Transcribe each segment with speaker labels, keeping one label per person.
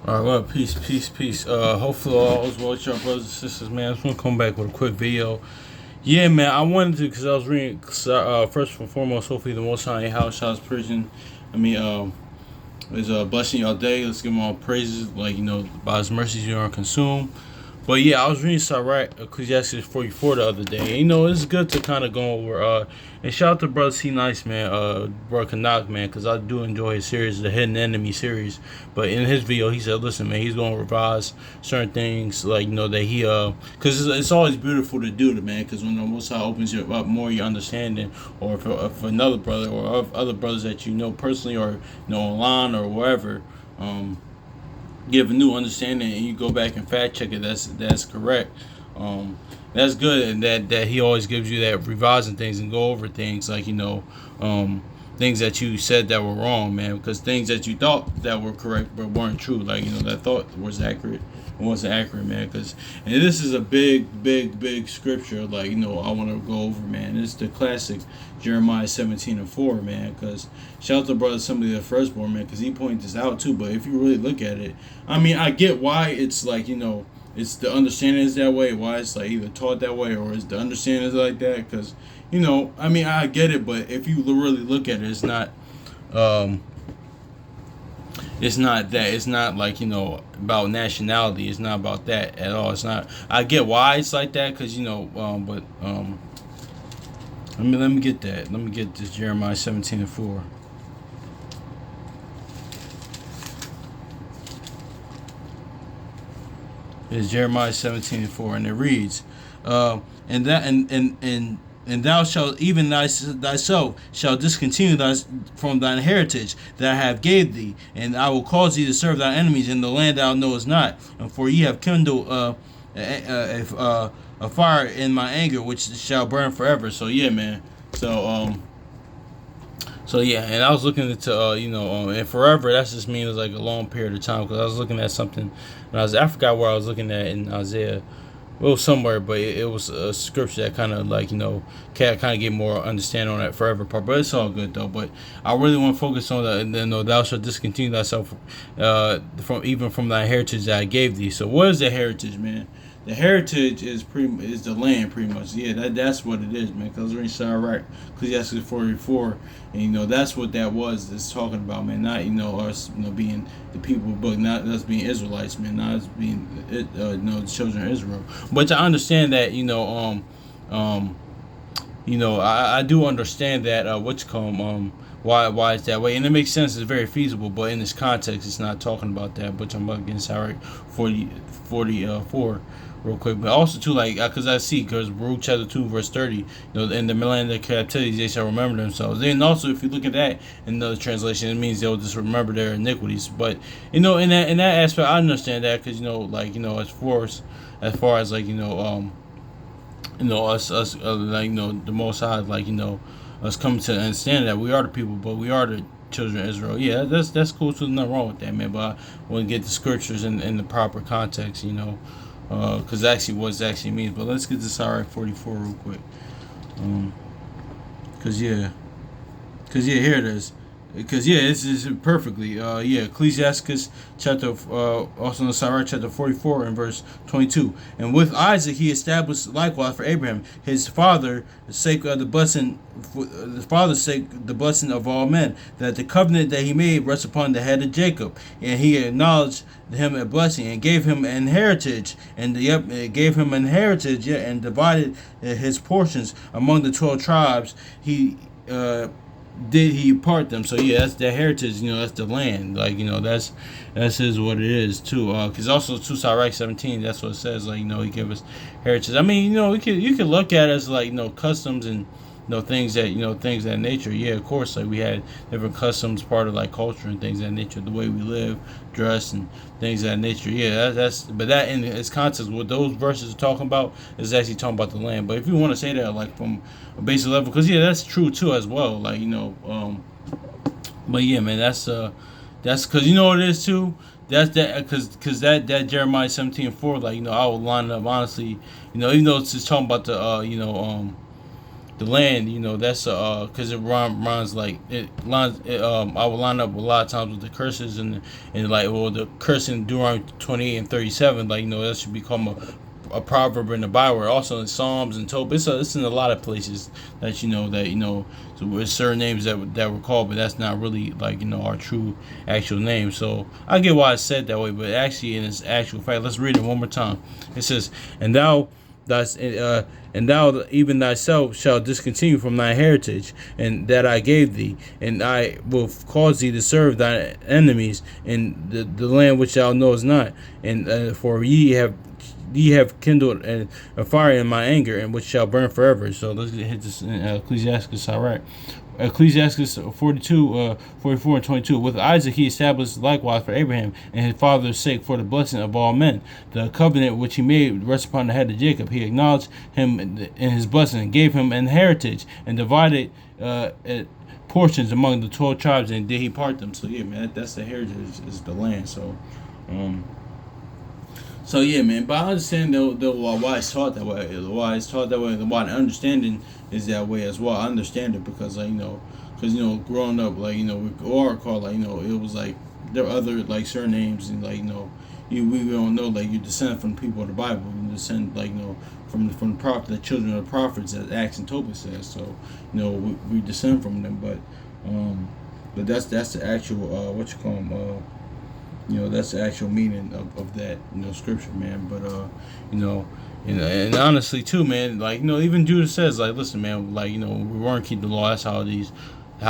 Speaker 1: All right, well, peace. Hopefully all is well with y'all brothers and sisters, man. I just want to come back with a quick video. Yeah, man, I wanted to because I was reading. First and foremost, hopefully the Most High House House Prison. Is blessing y'all day. Let's give him all praises. Like by His mercies you are consumed. But yeah, I was reading Sirach Ecclesiastes 44 the other day. And, it's good to kind of go over. And shout out to brother C Nice, man, brother Canuck, man, because I do enjoy his series, the Hidden Enemy series. But in his video, he said, listen, man, he's going to revise certain things, like that he because it's always beautiful to do it, man. Because when the Most High opens you up more, your understanding, or if another brother or other brothers that you know personally or online or wherever, give a new understanding and you go back and fact check it, that's correct. That's good, and that he always gives you that revising things and go over things like things that you said that were wrong, man, because things that you thought that were correct but weren't true, like that thought was accurate wasn't accurate, man. Because and this is a big scripture, like I want to go over, man. It's the classic Jeremiah 17:4, man. Because shout out to brother somebody the firstborn, man, because he pointed this out too. But if you really look at it, I mean, I get why it's like it's the understanding is that way, why it's like either taught that way or is the understanding is like that. Because I mean, I get it, but if you really look at it, it's not. It's not that. It's not like about nationality. It's not about that at all. It's not. I get why it's like that because but let me get that. Let me get this Jeremiah 17:4. It's Jeremiah 17:4, and it reads, and that and thou shalt even thyself shall discontinue from thine heritage that I have gave thee, and I will cause thee to serve thy enemies in the land thou knowest not. And for ye have kindled a fire in my anger, which shall burn forever. So yeah, man. So yeah, and I was looking into and forever. That just means like a long period of time. Because I was looking at something, and I forgot where I was looking at in Isaiah. Well, somewhere, but it was a scripture that kind of like kind of get more understanding on that forever part. But it's all good though. But I really want to focus on that. And then thou shalt discontinue thyself from thy heritage that I gave thee. So what is the heritage, man? The heritage is the land, pretty much. Yeah, that's what it is, man. Because we're in Sirach, Ecclesiastes 44, and that's what that was. It's talking about, man. Not us, being the people, but not us being Israelites, man. Not us being the children of Israel. But to understand that, I do understand that why it's that way, and it makes sense. It's very feasible, but in this context, it's not talking about that. But I'm about against Sirach 44. Real quick, but also too, like, because Baruch chapter 2 verse 30, in the land of captivity they shall remember themselves. Then also, if you look at that in another translation, it means they'll just remember their iniquities. But in that aspect, I understand that because as far as like us like the Most High, like us coming to understand that we are the people, but we are the children of Israel. Yeah, that's cool too. Nothing wrong with that, man. But I want to get the scriptures in the proper context, because actually what it actually means. But let's get to Sirach 44 real quick. Here it is. Because this is perfectly. Ecclesiastes chapter, also in Sirach chapter 44 and verse 22. And with Isaac he established likewise for Abraham his father, the sake of the blessing, for the father's sake, the blessing of all men, that the covenant that he made rests upon the head of Jacob, and he acknowledged him a blessing and gave him an heritage, and and divided his portions among the 12 tribes. Did he part them? So yeah, that's the heritage. That's the land. Like that's is what it is too. Because also to Sirach 17, that's what it says. Like he gave us heritage. I mean, you can look at it as like customs and things things of that nature. Yeah, of course. Like we had different customs, part of like culture and things of that nature, the way we live, dress, and things of that nature. Yeah, but that in its context, what those verses are talking about is actually talking about the land. But if you want to say that like from a basic level, because that's true too as well. Like but yeah, man, that's because what it is too. That's that because that Jeremiah 17:4, like I would line it up honestly. Even though it's just talking about the the land, that's because it runs like it lines. I will line up a lot of times with the curses and like, well, the curse in Deuteronomy 28 and 37, like, that should become a proverb in the Bible. Also in Psalms and Tobit. It's in a lot of places that so with certain names that were called, but that's not really like our true actual name. So I get why it's said that way, but actually in its actual fact, let's read it one more time. It says, and thou even thyself shalt discontinue from thy heritage, and that I gave thee, and I will cause thee to serve thy enemies in the land which thou knowest not, and for ye have kindled a fire in my anger, and which shall burn forever. So let's hit this in Ecclesiastes, all right. Ecclesiastes 42, 44 and 22. With Isaac he established likewise for Abraham and his father's sake for the blessing of all men. The covenant which he made rests upon the head of Jacob. He acknowledged him in his blessing and gave him an heritage and divided portions among the 12 tribes, and did he part them. So yeah, man, that's the heritage, is the land. So yeah, man. But I understand why it's taught that way. Why it's taught that way, and why the understanding is that way as well. I understand it because, growing up, we are called, it was like there are other like surnames, and we don't know, like, you descend from the people of the Bible. You descend, from the prophet, the children of the prophets, as Acts and Tobit says. So we descend from them, but that's the actual what you call them. That's the actual meaning of that, scripture, man. But and honestly too, man, even Judah says, like, listen, man, we weren't keep the law. That's how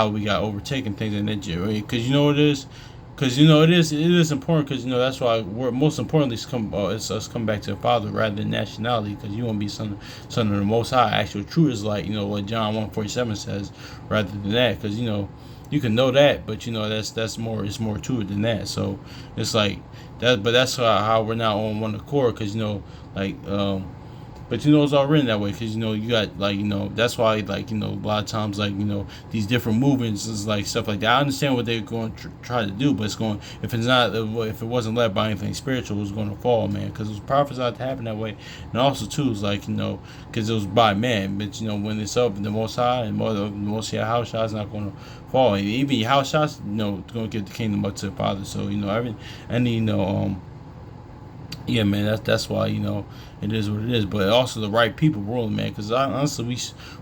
Speaker 1: we got overtaken things in that, right? Because it is. Because it is important. Because that's why we're most importantly it's us come back to the Father rather than nationality. Because you want to be son of the Most High. Actual truth is what John 1:47 says, rather than that. Because you can know that, but that's more. It's more to it than that. So it's like that. But that's how we're now on one accord. Because but it's all written that way, because you got that's why, a lot of times, these different movements is like stuff like that. I understand what they're going to try to do, but it's going, if it wasn't led by anything spiritual, it was going to fall, man, because it was prophesied to happen that way. And also too is because it was by man, but when it's up in the Most High, and the Most High house is not going to fall. And even your house shots going to give the kingdom up to the Father. So yeah, man, that's why it is what it is. But also the right people ruling, man, because honestly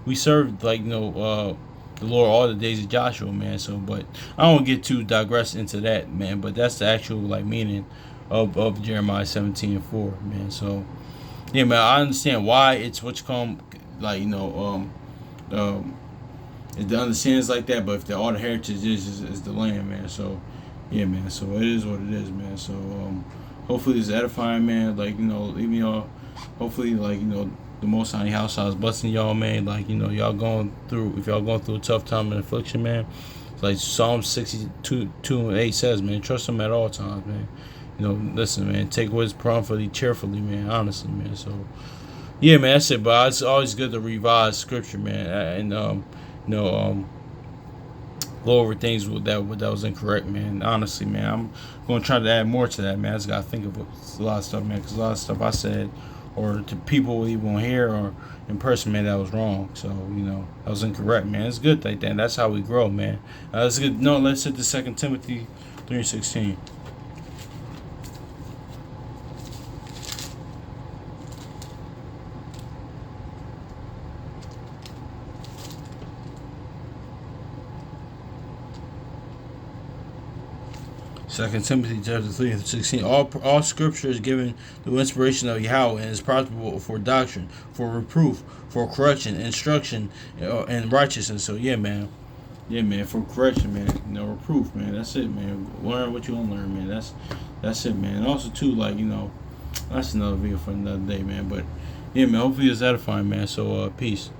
Speaker 1: we served the Lord all the days of Joshua, man. So, but I don't get too digress into that, man. But that's the actual meaning of Jeremiah 17:4, man. So yeah, man, I understand why it's what you call if the understanding is like that, but if all the heritage is the land, man. So yeah, man. So it is what it is, man. So hopefully it's edifying, man. Even y'all, hopefully, the Most High house is blessing y'all, man. Y'all going through, if y'all going through a tough time and affliction, man. It's like Psalm 62:2-8 says, man, trust him at all times, man. Listen, man, take what is promptly, cheerfully, man. Honestly, man. So yeah, man, that's it. But it's always good to revise scripture, man, and go over things that was incorrect, man. Honestly, man, I'm going to try to add more to that, man. I just got to think of a lot of stuff, man, because a lot of stuff I said, or to people even here or in person, man, that was wrong. So, that was incorrect, man. It's good like that. That's how we grow, man. It's good. No, let's hit the 2 Timothy 3:16. 2 Timothy chapter 3:16. All scripture is given the inspiration of Yahweh and is profitable for doctrine, for reproof, for correction, instruction, and righteousness. So yeah, man. Yeah, man, for correction, man. Reproof, man. That's it, man. Learn what you want to learn, man. That's it, man. And also too, that's another video for another day, man. But yeah, man, hopefully it's edifying, man. So peace.